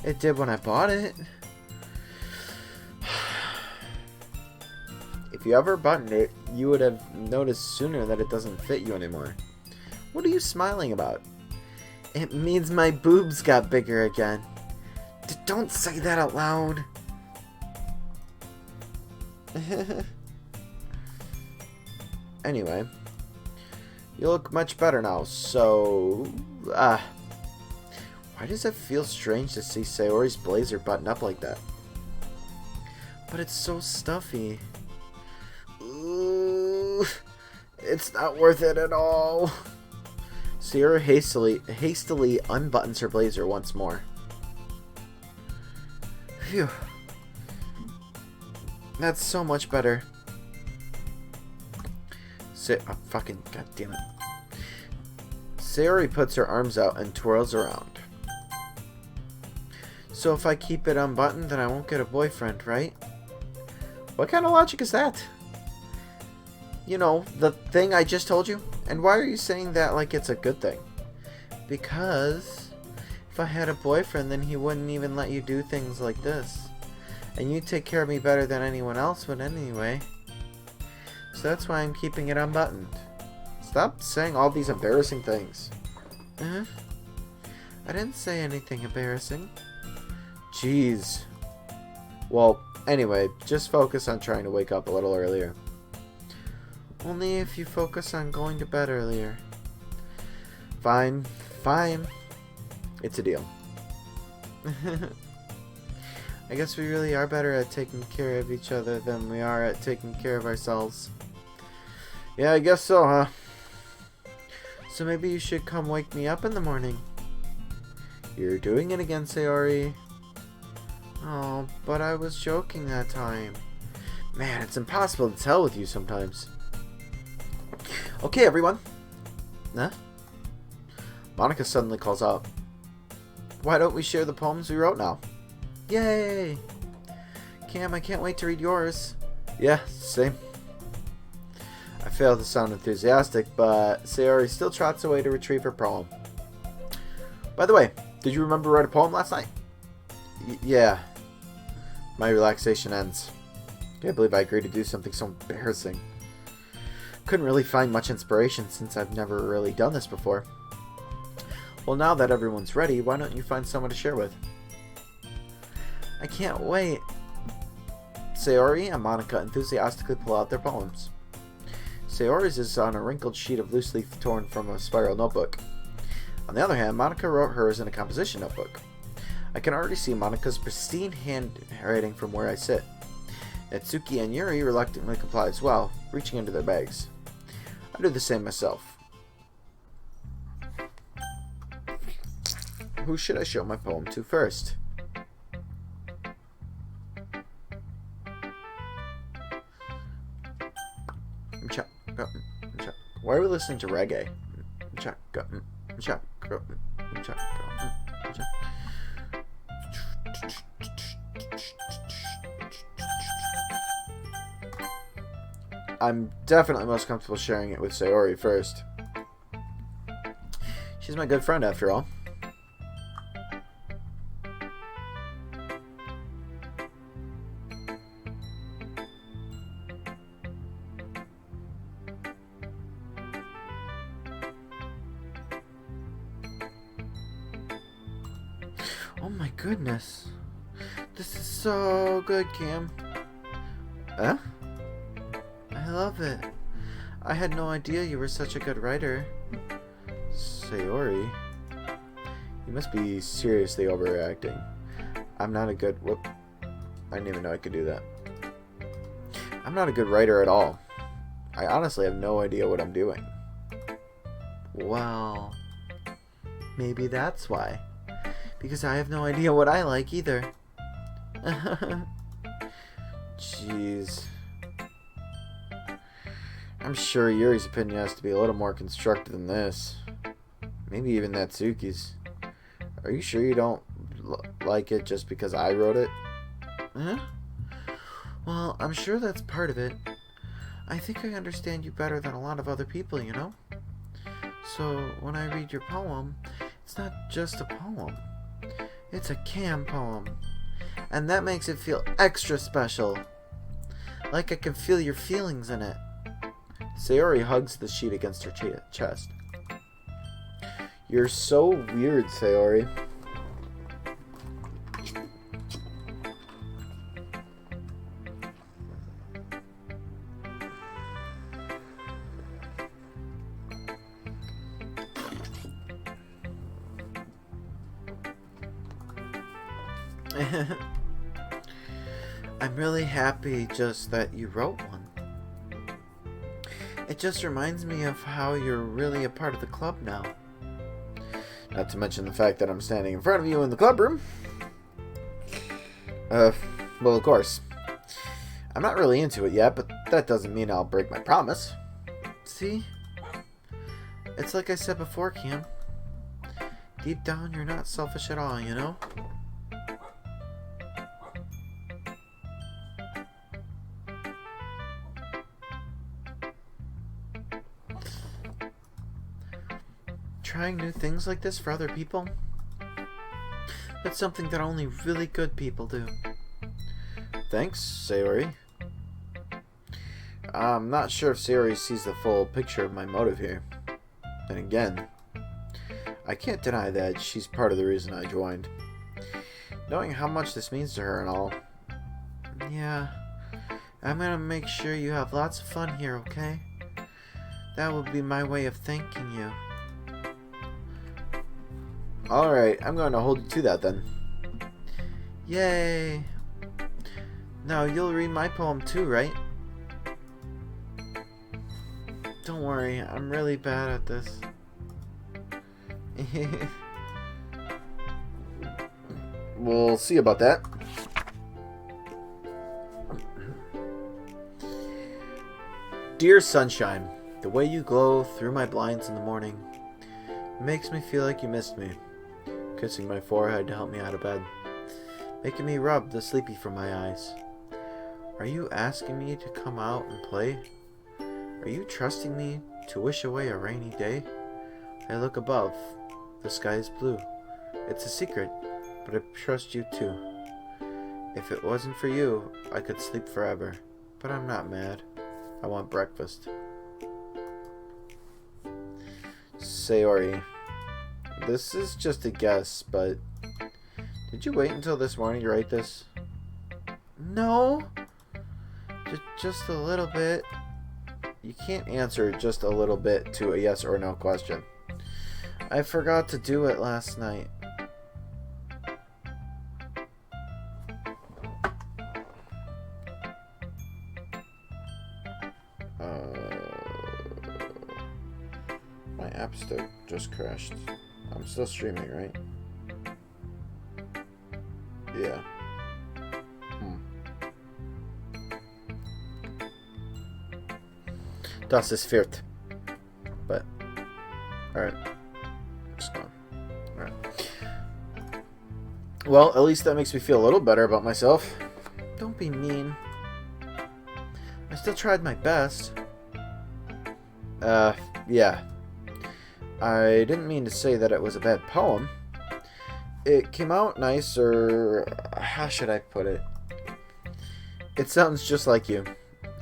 It did when I bought it. If you ever buttoned it, you would have noticed sooner that it doesn't fit you anymore. What are you smiling about? It means my boobs got bigger again. Don't say that out loud. Anyway, you look much better now, so... Why does it feel strange to see Sayori's blazer button up like that? But it's so stuffy. Ooh, it's not worth it at all. Sayori hastily unbuttons her blazer once more. Phew. That's so much better. Fucking goddamn it. Sayori puts her arms out and twirls around. So if I keep it unbuttoned, then I won't get a boyfriend, right? What kind of logic is that? You know, the thing I just told you? And why are you saying that like it's a good thing? Because if I had a boyfriend, then he wouldn't even let you do things like this. And you take care of me better than anyone else would anyway. So that's why I'm keeping it unbuttoned. Stop saying all these embarrassing things. I didn't say anything embarrassing. Jeez. Well, anyway, just focus on trying to wake up a little earlier. Only if you focus on going to bed earlier. Fine. Fine. It's a deal. I guess we really are better at taking care of each other than we are at taking care of ourselves. Yeah, I guess so, huh? So maybe you should come wake me up in the morning. You're doing it again, Sayori. Oh, but I was joking that time. Man, it's impossible to tell with you sometimes. Okay, everyone. Huh? Monica suddenly calls out. Why don't we share the poems we wrote now? Yay! Cam, I can't wait to read yours. Yeah, same. I fail to sound enthusiastic, but Sayori still trots away to retrieve her poem. By the way, did you remember to write a poem last night? Yeah. My relaxation ends. Can't believe I agreed to do something so embarrassing. Couldn't really find much inspiration since I've never really done this before. Well, now that everyone's ready, why don't you find someone to share with? I can't wait. Sayori and Monica enthusiastically pull out their poems. Sayori's is on a wrinkled sheet of loose leaf torn from a spiral notebook. On the other hand, Monica wrote hers in a composition notebook. I can already see Monica's pristine handwriting from where I sit. Natsuki and Yuri reluctantly comply as well, reaching into their bags. I do the same myself. Who should I show my poem to first? Why are we listening to reggae? I'm definitely most comfortable sharing it with Sayori first. She's my good friend after all. Oh my goodness. This is so good, Cam. Huh? I love it. I had no idea you were such a good writer. Sayori? You must be seriously overreacting. I'm not a good... Whoop. I didn't even know I could do that. I'm not a good writer at all. I honestly have no idea what I'm doing. Well... maybe that's why. Because I have no idea what I like either. Jeez. I'm sure Yuri's opinion has to be a little more constructive than this. Maybe even Natsuki's. Are you sure you don't like it just because I wrote it? Huh? Well, I'm sure that's part of it. I think I understand you better than a lot of other people, you know? So, when I read your poem, it's not just a poem. It's a Cam poem. And that makes it feel extra special. Like I can feel your feelings in it. Sayori hugs the sheet against her chest. You're so weird, Sayori. I'm really happy just that you wrote one. It just reminds me of how you're really a part of the club now. Not to mention the fact that I'm standing in front of you in the club room. Well, of course. I'm not really into it yet, but that doesn't mean I'll break my promise. See? It's like I said before, Cam. Deep down, you're not selfish at all, you know? trying new things like this for other people? That's something that only really good people do. Thanks, Sayori. I'm not sure if Sayori sees the full picture of my motive here. Then again, I can't deny that she's part of the reason I joined. Knowing how much this means to her and all. Yeah, I'm gonna make sure you have lots of fun here, okay? That will be my way of thanking you. Alright, I'm going to hold you to that then. Yay! Now you'll read my poem too, right? Don't worry, I'm really bad at this. We'll see about that. Dear sunshine, the way you glow through my blinds in the morning makes me feel like you missed me. Kissing my forehead to help me out of bed, making me rub the sleepy from my eyes. Are you asking me to come out and play? Are you trusting me to wish away a rainy day? I look above. The sky is blue. It's a secret, but I trust you too. If it wasn't for you, I could sleep forever. But I'm not mad. I want breakfast. Sayori. This is just a guess, but did you wait until this morning to write this? No. Just a little bit. You can't answer just a little bit to a yes or no question. I forgot to do it last night. My app still just crashed. I'm still streaming, right? Yeah. Das ist viert. But, alright. Just gone. Alright. Well, at least that makes me feel a little better about myself. Don't be mean. I still tried my best. Yeah. I didn't mean to say that it was a bad poem. It came out nice, or how should I put it? It sounds just like you.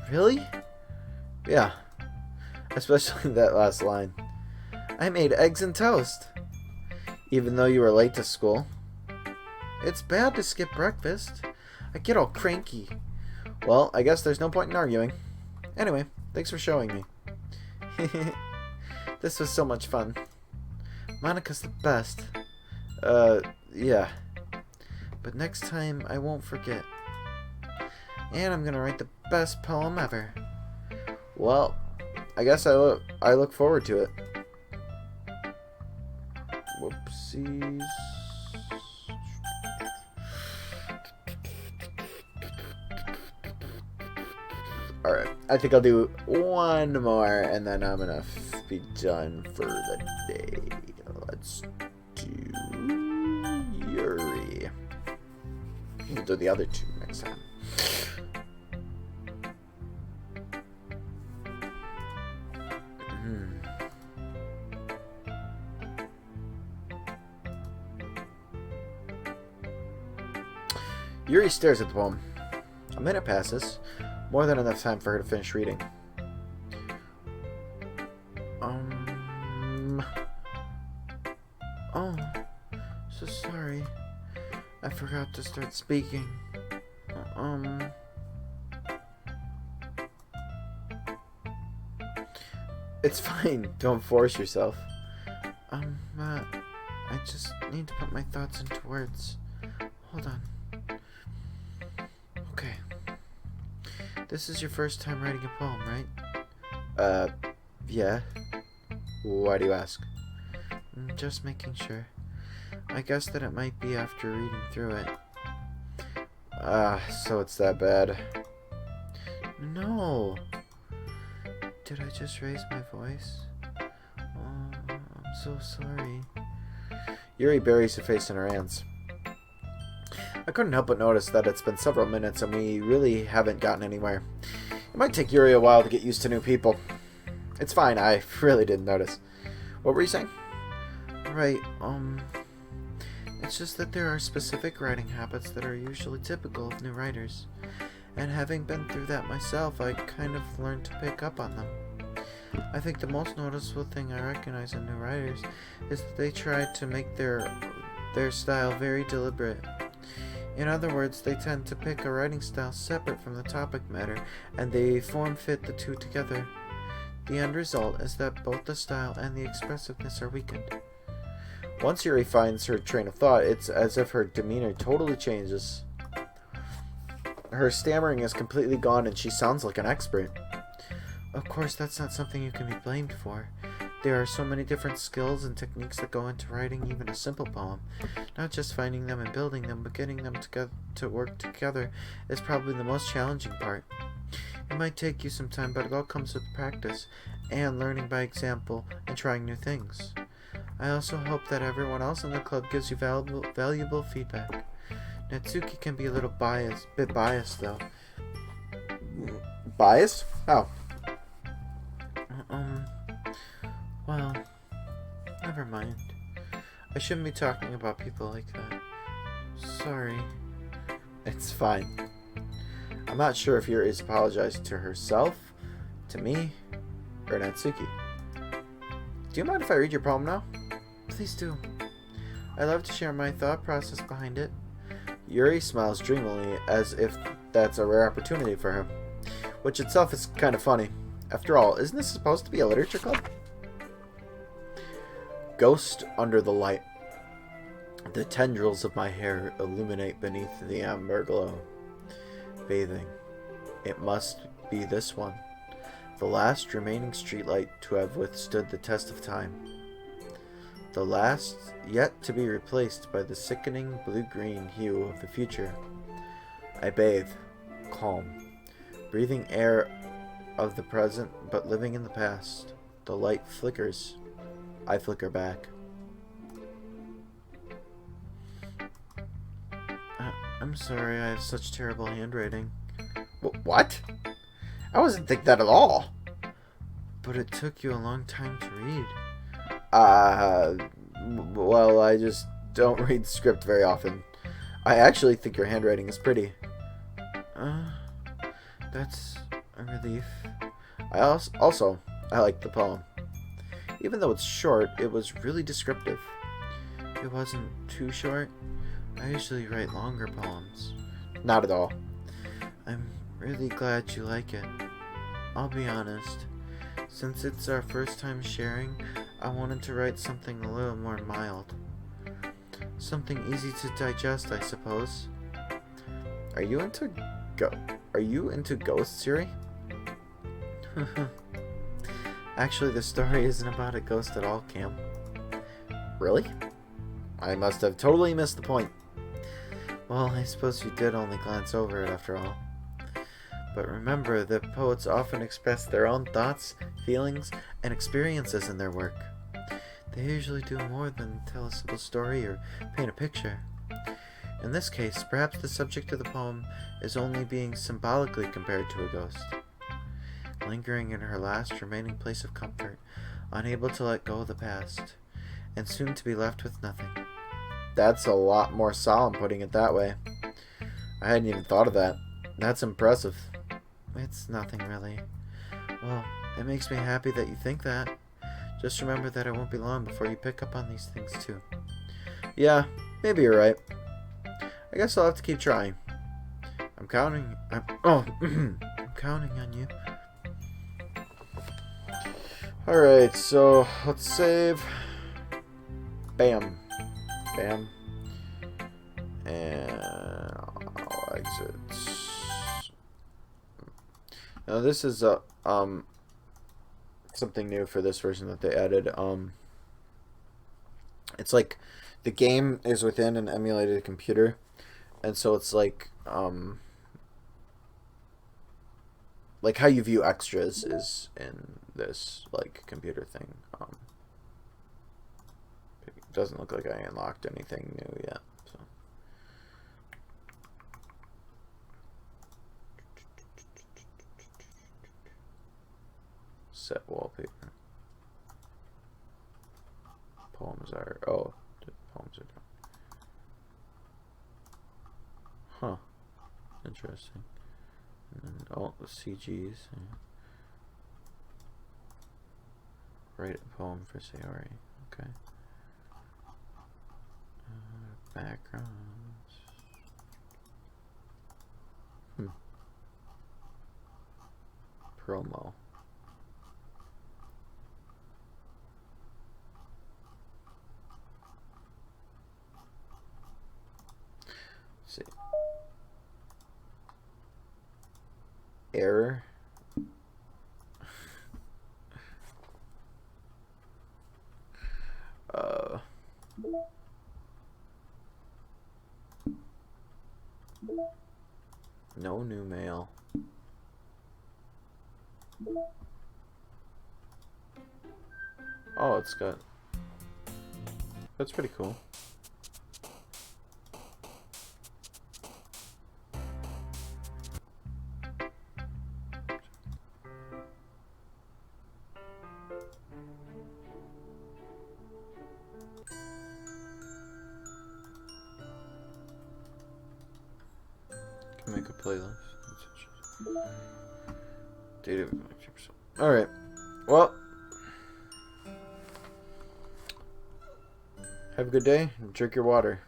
Really? Yeah. Especially that last line. I made eggs and toast. Even though you were late to school. It's bad to skip breakfast. I get all cranky. Well, I guess there's no point in arguing. Anyway, thanks for showing me. This was so much fun. Monica's the best. Yeah. But next time, I won't forget. And I'm gonna write the best poem ever. Well, I guess I look forward to it. Whoopsies. Alright, I think I'll do one more and then I'm gonna be done for the day. Let's do Yuri. We'll do the other two next time. Yuri stares at the poem. A minute passes. More than enough time for her to finish reading. Oh, so sorry. I forgot to start speaking. It's fine. Don't force yourself. Matt, I just need to put my thoughts into words. Hold on. Okay. This is your first time writing a poem, right? Yeah. Why do you ask? Just making sure. I guess that it might be after reading through it. So it's that bad. No. Did I just raise my voice? Oh, I'm so sorry. Yuri buries her face in her hands. I couldn't help but notice that it's been several minutes and we really haven't gotten anywhere. It might take Yuri a while to get used to new people. It's fine, I really didn't notice. What were you saying? Alright, it's just that there are specific writing habits that are usually typical of new writers. And having been through that myself, I kind of learned to pick up on them. I think the most noticeable thing I recognize in new writers is that they try to make their style very deliberate. In other words, they tend to pick a writing style separate from the topic matter, and they form-fit the two together. The end result is that both the style and the expressiveness are weakened. Once Yuri finds her train of thought, it's as if her demeanor totally changes. Her stammering is completely gone and she sounds like an expert. Of course, that's not something you can be blamed for. There are so many different skills and techniques that go into writing even a simple poem. Not just finding them and building them, but getting them to work together is probably the most challenging part. It might take you some time, but it all comes with practice and learning by example and trying new things. I also hope that everyone else in the club gives you valuable feedback. Natsuki can be a little bit biased though. Biased? How? Well, never mind. I shouldn't be talking about people like that. Sorry. It's fine. I'm not sure if Yuri is apologizing to herself, to me, or Natsuki. Do you mind if I read your poem now? Please do. I love to share my thought process behind it. Yuri smiles dreamily as if that's a rare opportunity for him, which itself is kind of funny. After all, isn't this supposed to be a literature club? Ghost under the light. The tendrils of my hair illuminate beneath the amber glow. Bathing. It must be this one, the last remaining streetlight to have withstood the test of time. The last yet to be replaced by the sickening blue-green hue of the future. I bathe, calm, breathing air of the present but living in the past. The light flickers. I flicker back. I'm sorry I have such terrible handwriting. What? I wasn't thinking that at all. But it took you a long time to read. Well, I just don't read script very often. I actually think your handwriting is pretty. That's a relief. I like the poem. Even though it's short, it was really descriptive. It wasn't too short. I usually write longer poems. Not at all. I'm really glad you like it. I'll be honest. Since it's our first time sharing, I wanted to write something a little more mild. Something easy to digest, I suppose. Are you into ghosts, Yuri? Actually, the story isn't about a ghost at all, Cam. Really? I must have totally missed the point. Well, I suppose you did only glance over it after all. But remember that poets often express their own thoughts, feelings, and experiences in their work. They usually do more than tell a simple story or paint a picture. In this case, perhaps the subject of the poem is only being symbolically compared to a ghost, lingering in her last remaining place of comfort, unable to let go of the past, and soon to be left with nothing. That's a lot more solemn putting it that way. I hadn't even thought of that. That's impressive. It's nothing really. Well, it makes me happy that you think that. Just remember that it won't be long before you pick up on these things too. Yeah, maybe you're right. I guess I'll have to keep trying. I'm counting I'm counting on you. Alright, so let's save. Bam. Bam. And I'll exit. Now this is something new for this version that they added. It's like the game is within an emulated computer, and so it's like how you view extras is in this like computer thing. It doesn't look like I unlocked anything new yet. So. Set wallpaper. Poem poems are. Oh, the poems are done. Huh. Interesting. And then, oh, the CGs. Yeah. Write a poem for Sayori. Okay. Backgrounds. Promo. Let's see. Error. No new mail. Oh, it's got... That's pretty cool. Can make a playlist. Data. Alright. Well. Have a good day. Drink your water.